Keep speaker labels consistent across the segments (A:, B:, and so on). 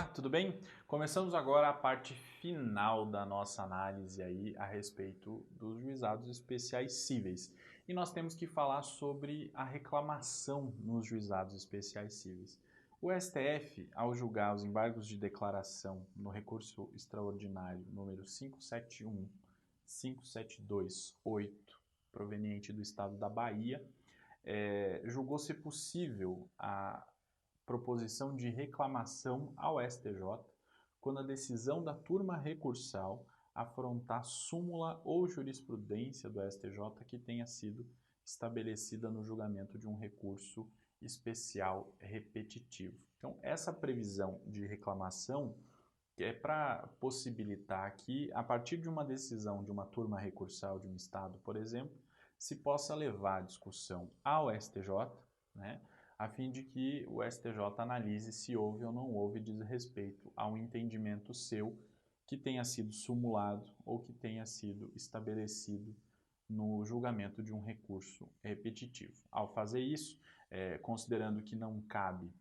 A: Olá, tudo bem? Começamos agora a parte final da nossa análise aí a respeito dos juizados especiais cíveis. E nós temos que falar sobre a reclamação nos juizados especiais cíveis. O STF, ao julgar os embargos de declaração no recurso extraordinário número 571, 5728, proveniente do estado da Bahia, julgou ser possível a proposição de reclamação ao STJ quando a decisão da turma recursal afrontar súmula ou jurisprudência do STJ que tenha sido estabelecida no julgamento de um recurso especial repetitivo. Então, essa previsão de reclamação é para possibilitar que, a partir de uma decisão de uma turma recursal de um Estado, por exemplo, se possa levar a discussão ao STJ, né, a fim de que o STJ analise se houve ou não houve desrespeito a um entendimento seu que tenha sido sumulado ou que tenha sido estabelecido no julgamento de um recurso repetitivo. Ao fazer isso, considerando que não cabe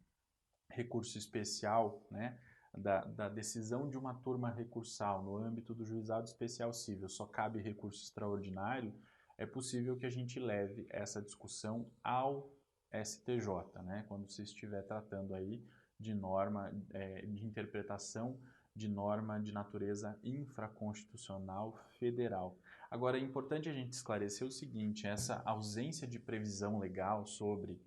A: recurso especial, né, da decisão de uma turma recursal no âmbito do juizado especial cível, só cabe recurso extraordinário, é possível que a gente leve essa discussão ao STJ, né, quando se estiver tratando aí de norma de interpretação de norma de natureza infraconstitucional federal. Agora, é importante a gente esclarecer o seguinte, essa ausência de previsão legal sobre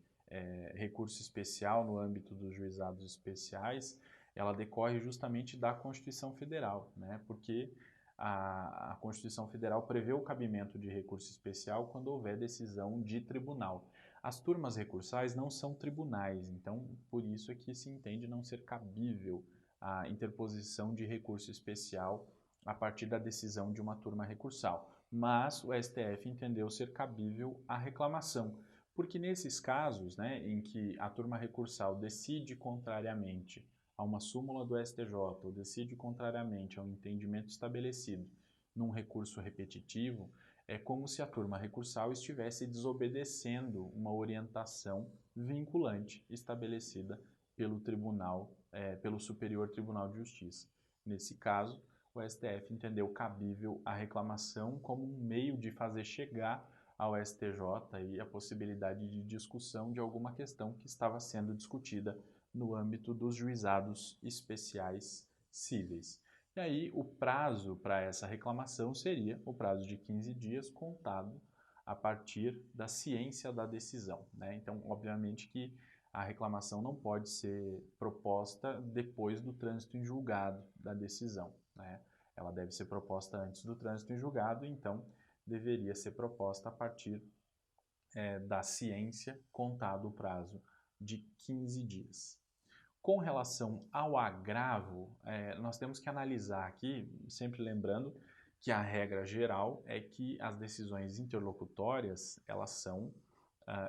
A: recurso especial no âmbito dos juizados especiais, ela decorre justamente da Constituição Federal, né? Porque a Constituição Federal prevê o cabimento de recurso especial quando houver decisão de tribunal. As turmas recursais não são tribunais, então por isso é que se entende não ser cabível a interposição de recurso especial a partir da decisão de uma turma recursal. Mas o STF entendeu ser cabível a reclamação, porque nesses casos, né, em que a turma recursal decide contrariamente a uma súmula do STJ ou decide contrariamente ao entendimento estabelecido num recurso repetitivo, é como se a turma recursal estivesse desobedecendo uma orientação vinculante estabelecida pelo tribunal, pelo Superior Tribunal de Justiça. Nesse caso, o STF entendeu cabível a reclamação como um meio de fazer chegar ao STJ aí a possibilidade de discussão de alguma questão que estava sendo discutida no âmbito dos juizados especiais cíveis. E aí o prazo para essa reclamação seria o prazo de 15 dias contado a partir da ciência da decisão, né? Então, obviamente que a reclamação não pode ser proposta depois do trânsito em julgado da decisão, né? Ela deve ser proposta antes do trânsito em julgado, então deveria ser proposta a partir da ciência, contado o prazo de 15 dias. Com relação ao agravo, nós temos que analisar aqui, sempre lembrando que a regra geral é que as decisões interlocutórias elas são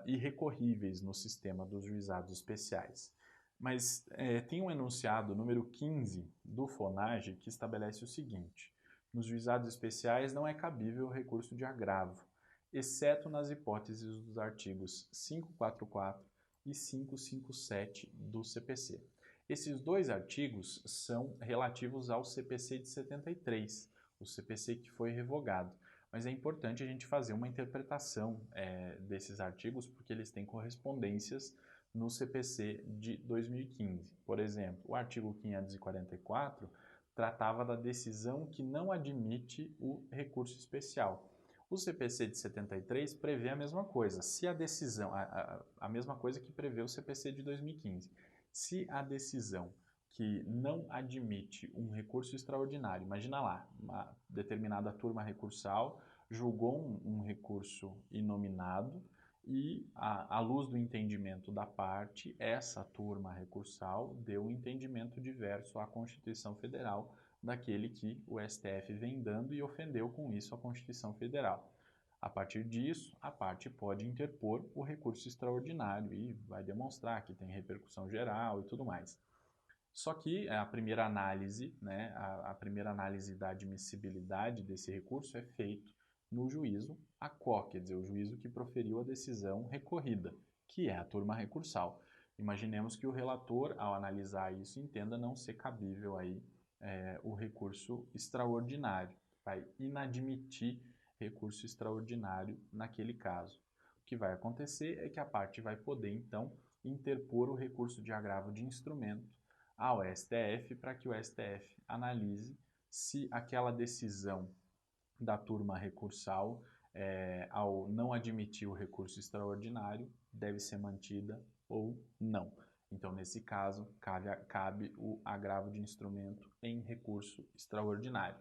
A: irrecorríveis no sistema dos juizados especiais. Mas tem um enunciado número 15 do FONAGE que estabelece o seguinte: nos juizados especiais não é cabível o recurso de agravo, exceto nas hipóteses dos artigos 544 e 557 do CPC. Esses dois artigos são relativos ao CPC de 73, o CPC que foi revogado. Mas é importante a gente fazer uma interpretação desses artigos porque eles têm correspondências no CPC de 2015. Por exemplo, o artigo 544 tratava da decisão que não admite o recurso especial. O CPC de 73 prevê a mesma coisa. Se a decisão, a mesma coisa que prevê o CPC de 2015. Se a decisão que não admite um recurso extraordinário, imagina lá, uma determinada turma recursal julgou um recurso inominado e, à luz do entendimento da parte, essa turma recursal deu um entendimento diverso à Constituição Federal daquele que o STF vem dando e ofendeu com isso a Constituição Federal. A partir disso, a parte pode interpor o recurso extraordinário e vai demonstrar que tem repercussão geral e tudo mais. Só que a primeira análise, né, a primeira análise da admissibilidade desse recurso é feito no juízo ACO, quer dizer, o juízo que proferiu a decisão recorrida, que é a turma recursal. Imaginemos que o relator, ao analisar isso, entenda não ser cabível aí, o recurso extraordinário, vai inadmitir recurso extraordinário naquele caso. O que vai acontecer é que a parte vai poder, então, interpor o recurso de agravo de instrumento ao STF para que o STF analise se aquela decisão da turma recursal, ao não admitir o recurso extraordinário, deve ser mantida ou não. Então, nesse caso, cabe o agravo de instrumento em recurso extraordinário.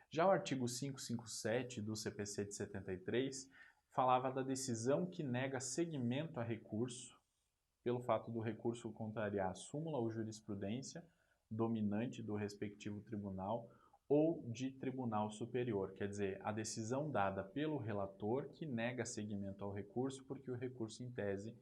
A: Já o artigo 557 do CPC de 73 falava da decisão que nega seguimento a recurso pelo fato do recurso contrariar a súmula ou jurisprudência dominante do respectivo tribunal ou de tribunal superior, quer dizer, a decisão dada pelo relator que nega seguimento ao recurso porque o recurso, em tese,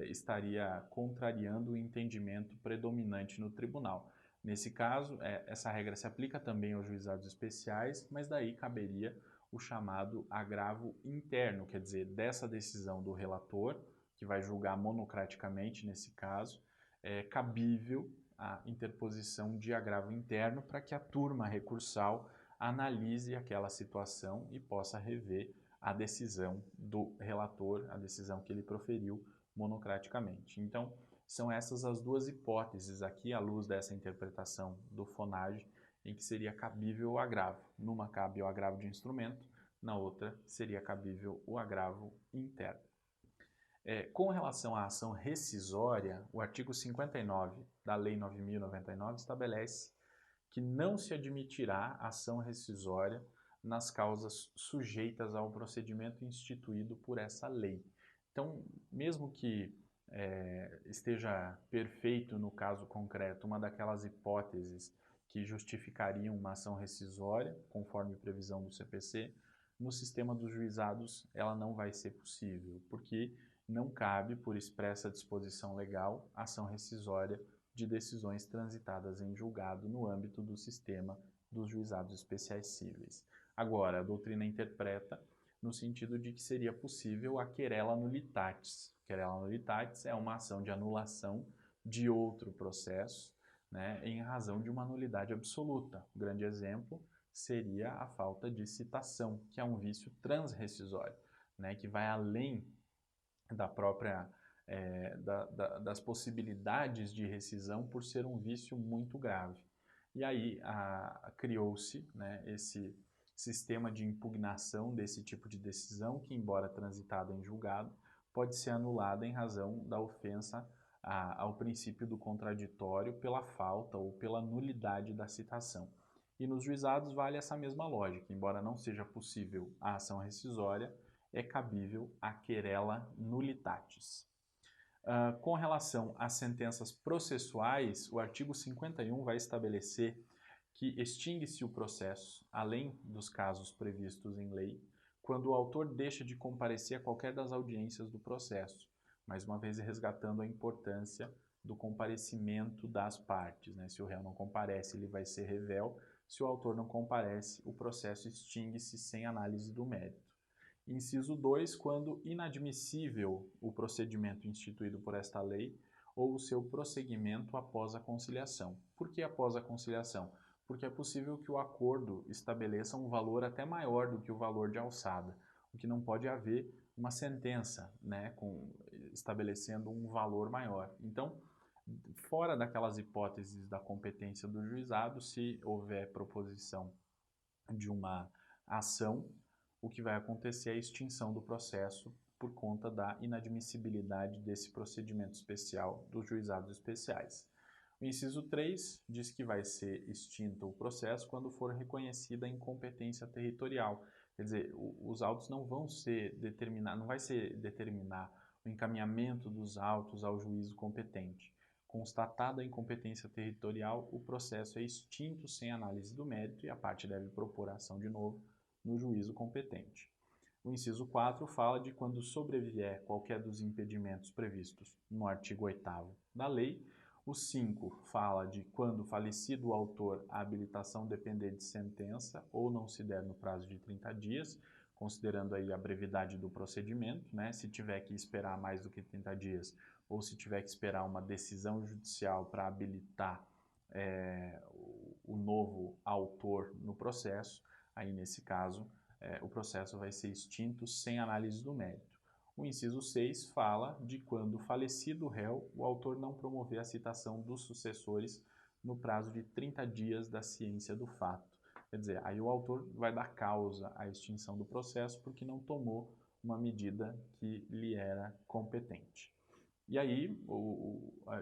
A: estaria contrariando o entendimento predominante no tribunal. Nesse caso, essa regra se aplica também aos juizados especiais, mas daí caberia o chamado agravo interno, quer dizer, dessa decisão do relator, que vai julgar monocraticamente nesse caso, é cabível a interposição de agravo interno para que a turma recursal analise aquela situação e possa rever a decisão do relator, a decisão que ele proferiu monocraticamente. Então, são essas as duas hipóteses aqui, à luz dessa interpretação do FONAGE, em que seria cabível o agravo. Numa cabe o agravo de instrumento, na outra seria cabível o agravo interno. Com relação à ação rescisória, o artigo 59 da Lei 9.099 estabelece que não se admitirá ação rescisória nas causas sujeitas ao procedimento instituído por essa lei. Então, mesmo que esteja perfeito no caso concreto uma daquelas hipóteses que justificariam uma ação rescisória, conforme previsão do CPC, no sistema dos juizados ela não vai ser possível, porque não cabe, por expressa disposição legal, ação rescisória de decisões transitadas em julgado no âmbito do sistema dos juizados especiais cíveis. Agora, a doutrina interpreta no sentido de que seria possível a querela nullitatis. Querela nullitatis é uma ação de anulação de outro processo, né, em razão de uma nulidade absoluta. Um grande exemplo seria a falta de citação, que é um vício transrescisório, né, que vai além da própria das possibilidades de rescisão por ser um vício muito grave. E aí criou-se, né, esse sistema de impugnação desse tipo de decisão que, embora transitada em julgado, pode ser anulada em razão da ofensa ao princípio do contraditório pela falta ou pela nulidade da citação. E nos juizados vale essa mesma lógica, embora não seja possível a ação rescisória, é cabível a querela nullitatis. Com relação às sentenças processuais, o artigo 51 vai estabelecer que extingue-se o processo, além dos casos previstos em lei, quando o autor deixa de comparecer a qualquer das audiências do processo, mais uma vez resgatando a importância do comparecimento das partes, né? Se o réu não comparece, ele vai ser revel. Se o autor não comparece, o processo extingue-se sem análise do mérito. Inciso 2, quando inadmissível o procedimento instituído por esta lei ou o seu prosseguimento após a conciliação. Por que após a conciliação? Porque é possível que o acordo estabeleça um valor até maior do que o valor de alçada, o que não pode haver uma sentença, né, estabelecendo um valor maior. Então, fora daquelas hipóteses da competência do juizado, se houver proposição de uma ação, o que vai acontecer é a extinção do processo por conta da inadmissibilidade desse procedimento especial dos juizados especiais. O inciso 3 diz que vai ser extinto o processo quando for reconhecida a incompetência territorial. Quer dizer, os autos não vão ser determinados, não vai ser determinar o encaminhamento dos autos ao juízo competente. Constatada a incompetência territorial, o processo é extinto sem análise do mérito e a parte deve propor a ação de novo no juízo competente. O inciso 4 fala de quando sobrevier qualquer dos impedimentos previstos no artigo 8º da lei. O 5 fala de quando falecido o autor, a habilitação depender de sentença ou não se der no prazo de 30 dias, considerando aí a brevidade do procedimento, né? Se tiver que esperar mais do que 30 dias, ou se tiver que esperar uma decisão judicial para habilitar o novo autor no processo, aí nesse caso o processo vai ser extinto sem análise do mérito. O inciso 6 fala de quando falecido o réu, o autor não promover a citação dos sucessores no prazo de 30 dias da ciência do fato. Quer dizer, aí o autor vai dar causa à extinção do processo porque não tomou uma medida que lhe era competente. E aí,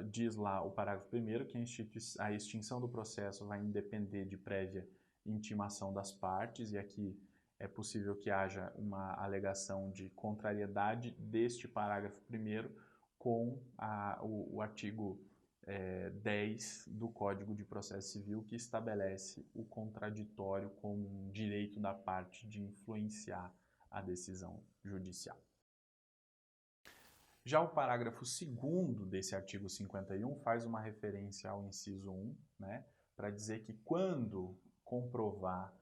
A: diz lá o parágrafo 1º que a extinção do processo vai depender de prévia intimação das partes, e aqui é possível que haja uma alegação de contrariedade deste parágrafo 1º com o artigo 10 do Código de Processo Civil, que estabelece o contraditório como um direito da parte de influenciar a decisão judicial. Já o parágrafo 2º desse artigo 51 faz uma referência ao inciso 1, né, para dizer que quando comprovar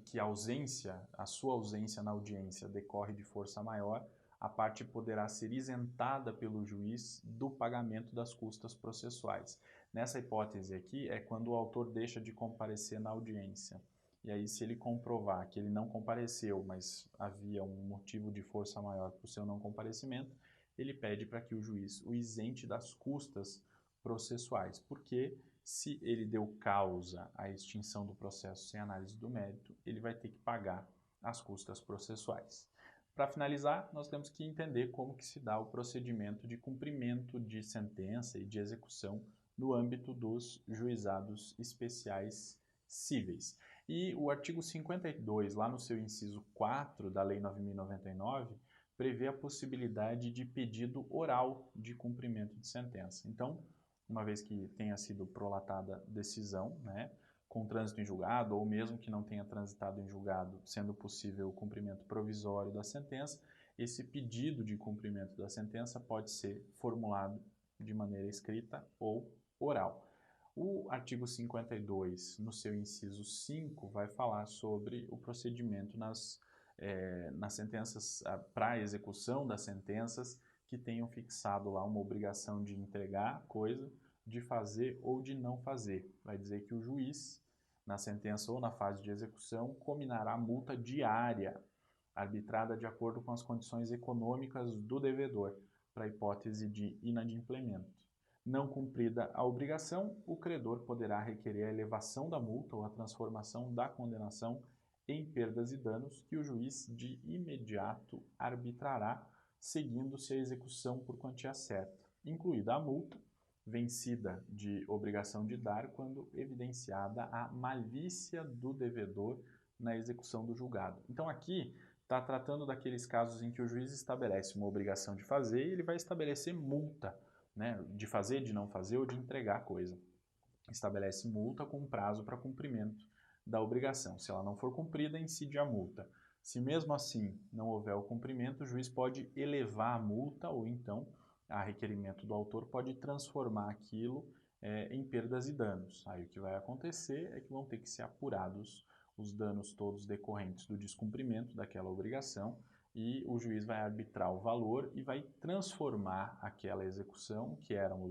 A: que a sua ausência na audiência decorre de força maior, a parte poderá ser isentada pelo juiz do pagamento das custas processuais. Nessa hipótese aqui é quando o autor deixa de comparecer na audiência. E aí, se ele comprovar que ele não compareceu, mas havia um motivo de força maior para o seu não comparecimento, ele pede para que o juiz o isente das custas processuais, porque se ele deu causa à extinção do processo sem análise do mérito, ele vai ter que pagar as custas processuais. Para finalizar, nós temos que entender como que se dá o procedimento de cumprimento de sentença e de execução no âmbito dos juizados especiais cíveis. E o artigo 52, lá no seu inciso 4 da Lei 9.099, prevê a possibilidade de pedido oral de cumprimento de sentença. Então, uma vez que tenha sido prolatada decisão, né, com trânsito em julgado, ou mesmo que não tenha transitado em julgado, sendo possível o cumprimento provisório da sentença, esse pedido de cumprimento da sentença pode ser formulado de maneira escrita ou oral. O artigo 52, no seu inciso 5, vai falar sobre o procedimento nas sentenças, para a execução das sentenças que tenham fixado lá uma obrigação de entregar a coisa, de fazer ou de não fazer. Vai dizer que o juiz, na sentença ou na fase de execução, combinará multa diária, arbitrada de acordo com as condições econômicas do devedor, para a hipótese de inadimplemento. Não cumprida a obrigação, o credor poderá requerer a elevação da multa ou a transformação da condenação em perdas e danos, que o juiz de imediato arbitrará, seguindo-se a execução por quantia certa, incluída a multa, vencida de obrigação de dar quando evidenciada a malícia do devedor na execução do julgado. Então aqui está tratando daqueles casos em que o juiz estabelece uma obrigação de fazer e ele vai estabelecer multa, né, de fazer, de não fazer ou de entregar a coisa. Estabelece multa com prazo para cumprimento da obrigação. Se ela não for cumprida, incide a multa. Se mesmo assim não houver o cumprimento, o juiz pode elevar a multa ou então, a requerimento do autor, pode transformar aquilo em perdas e danos. Aí o que vai acontecer é que vão ter que ser apurados os danos todos decorrentes do descumprimento daquela obrigação e o juiz vai arbitrar o valor e vai transformar aquela execução, que era uma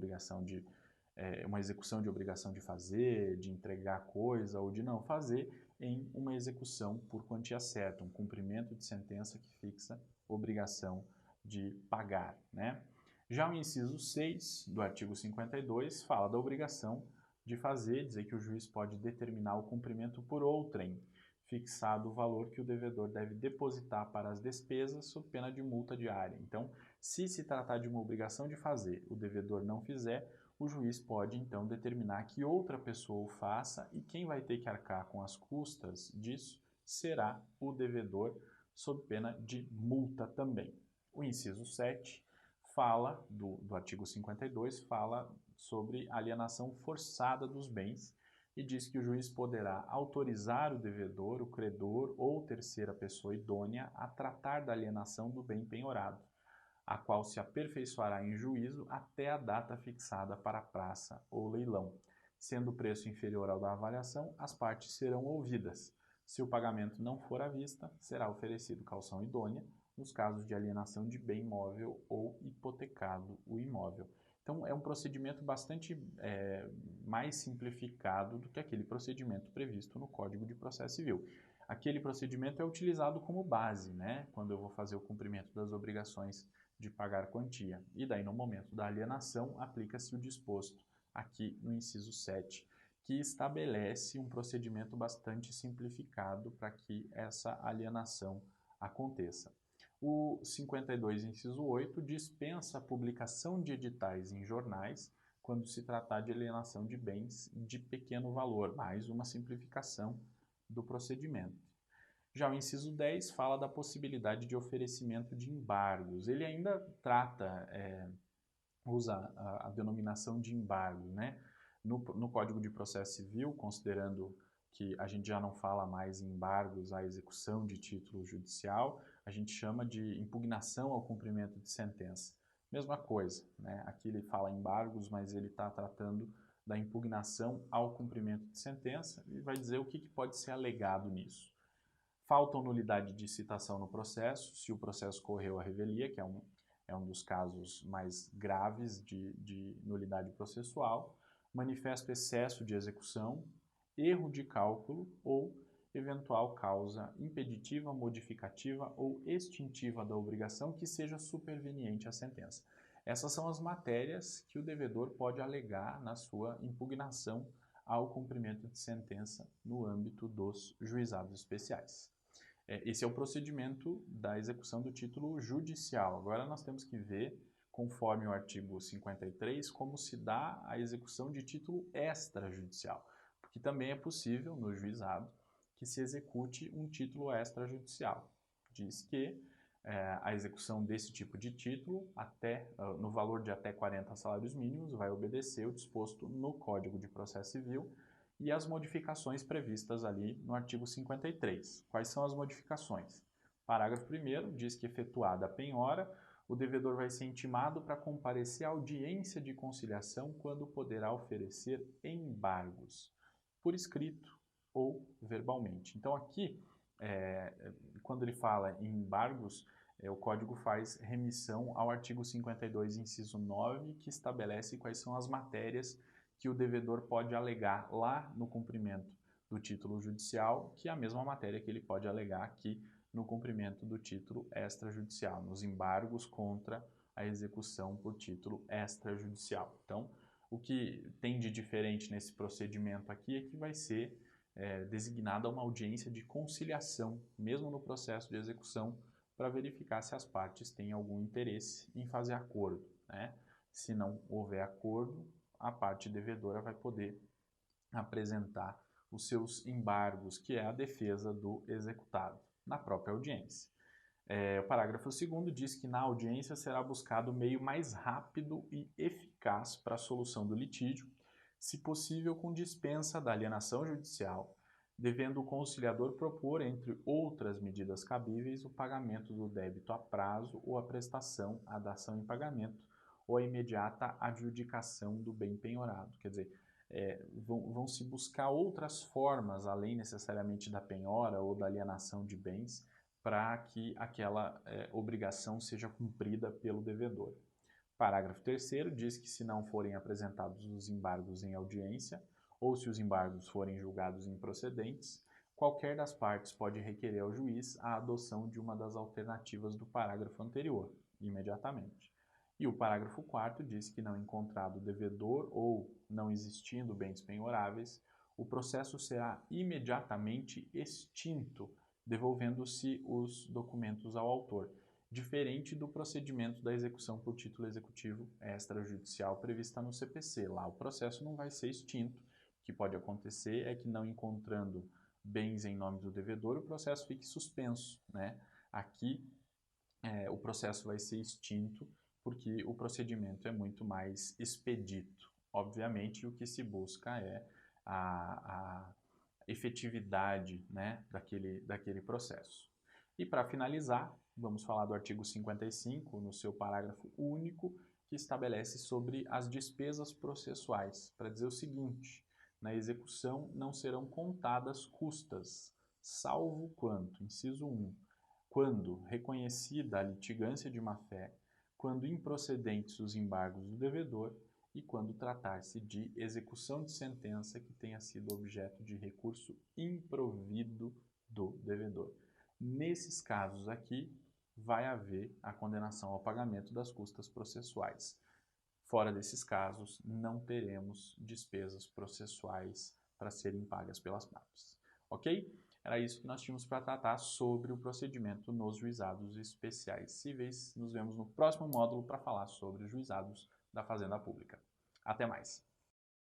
A: execução de obrigação de fazer, de entregar coisa ou de não fazer, em uma execução por quantia certa, um cumprimento de sentença que fixa obrigação de pagar, né? Já o inciso 6 do artigo 52 fala da obrigação de fazer, dizer que o juiz pode determinar o cumprimento por outrem, fixado o valor que o devedor deve depositar para as despesas sob pena de multa diária. Então, se tratar de uma obrigação de fazer, o devedor não fizer, o juiz pode então determinar que outra pessoa o faça e quem vai ter que arcar com as custas disso será o devedor, sob pena de multa também. O inciso 7 fala, do artigo 52, fala sobre alienação forçada dos bens e diz que o juiz poderá autorizar o devedor, o credor ou terceira pessoa idônea a tratar da alienação do bem penhorado, a qual se aperfeiçoará em juízo até a data fixada para a praça ou leilão. Sendo o preço inferior ao da avaliação, as partes serão ouvidas. Se o pagamento não for à vista, será oferecido caução idônea nos casos de alienação de bem imóvel ou hipotecado o imóvel. Então, é um procedimento bastante mais simplificado do que aquele procedimento previsto no Código de Processo Civil. Aquele procedimento é utilizado como base, né, quando eu vou fazer o cumprimento das obrigações de pagar quantia. E daí, no momento da alienação, aplica-se o disposto aqui no inciso 7, que estabelece um procedimento bastante simplificado para que essa alienação aconteça. O 52, inciso 8, dispensa a publicação de editais em jornais quando se tratar de alienação de bens de pequeno valor, mais uma simplificação do procedimento. Já o inciso 10 fala da possibilidade de oferecimento de embargos. Ele ainda usa a denominação de embargo, né? No Código de Processo Civil, considerando que a gente já não fala mais em embargos à execução de título judicial, a gente chama de impugnação ao cumprimento de sentença. Mesma coisa, né? Aqui ele fala embargos, mas ele está tratando da impugnação ao cumprimento de sentença e vai dizer o que pode ser alegado nisso. Falta nulidade de citação no processo, se o processo correu à revelia, que é um dos casos mais graves de nulidade processual, manifesto excesso de execução, erro de cálculo ou eventual causa impeditiva, modificativa ou extintiva da obrigação que seja superveniente à sentença. Essas são as matérias que o devedor pode alegar na sua impugnação ao cumprimento de sentença no âmbito dos juizados especiais. Esse é o procedimento da execução do título judicial. Agora nós temos que ver, conforme o artigo 53, como se dá a execução de título extrajudicial, porque também é possível no juizado que se execute um título extrajudicial. Diz que a execução desse tipo de título, no valor de até 40 salários mínimos, vai obedecer o disposto no Código de Processo Civil e as modificações previstas ali no artigo 53. Quais são as modificações? Parágrafo 1º diz que, efetuada a penhora, o devedor vai ser intimado para comparecer à audiência de conciliação quando poderá oferecer embargos, por escrito ou verbalmente. Então aqui, quando ele fala em embargos, o Código faz remissão ao artigo 52, inciso 9, que estabelece quais são as matérias que o devedor pode alegar lá no cumprimento do título judicial, que é a mesma matéria que ele pode alegar aqui no cumprimento do título extrajudicial, nos embargos contra a execução por título extrajudicial. Então, o que tem de diferente nesse procedimento aqui é que vai ser designada uma audiência de conciliação, mesmo no processo de execução, para verificar se as partes têm algum interesse em fazer acordo, né? Se não houver acordo, a parte devedora vai poder apresentar os seus embargos, que é a defesa do executado, na própria audiência. O parágrafo 2º diz que na audiência será buscado o meio mais rápido e eficaz para a solução do litígio, se possível com dispensa da alienação judicial, devendo o conciliador propor, entre outras medidas cabíveis, o pagamento do débito a prazo ou a prestação, a dação em pagamento, ou a imediata adjudicação do bem penhorado. Quer dizer, vão se buscar outras formas, além necessariamente da penhora ou da alienação de bens, para que aquela obrigação seja cumprida pelo devedor. Parágrafo 3º diz que, se não forem apresentados os embargos em audiência, ou se os embargos forem julgados improcedentes, qualquer das partes pode requerer ao juiz a adoção de uma das alternativas do parágrafo anterior, imediatamente. E o parágrafo 4º diz que, não encontrado devedor ou não existindo bens penhoráveis, o processo será imediatamente extinto, devolvendo-se os documentos ao autor, diferente do procedimento da execução por título executivo extrajudicial prevista no CPC. Lá o processo não vai ser extinto. O que pode acontecer é que, não encontrando bens em nome do devedor, o processo fique suspenso, né? Aqui o processo vai ser extinto porque o procedimento é muito mais expedito. Obviamente, o que se busca é a efetividade, né, daquele processo. E para finalizar, vamos falar do artigo 55, no seu parágrafo único, que estabelece sobre as despesas processuais, para dizer o seguinte: na execução não serão contadas custas, salvo quanto, inciso 1, quando reconhecida a litigância de má-fé, quando improcedentes os embargos do devedor e quando tratar-se de execução de sentença que tenha sido objeto de recurso improvido do devedor. Nesses casos aqui, vai haver a condenação ao pagamento das custas processuais. Fora desses casos, não teremos despesas processuais para serem pagas pelas partes. Ok? Era isso que nós tínhamos para tratar sobre o procedimento nos juizados especiais cíveis. Nos vemos no próximo módulo para falar sobre os juizados da Fazenda Pública. Até mais!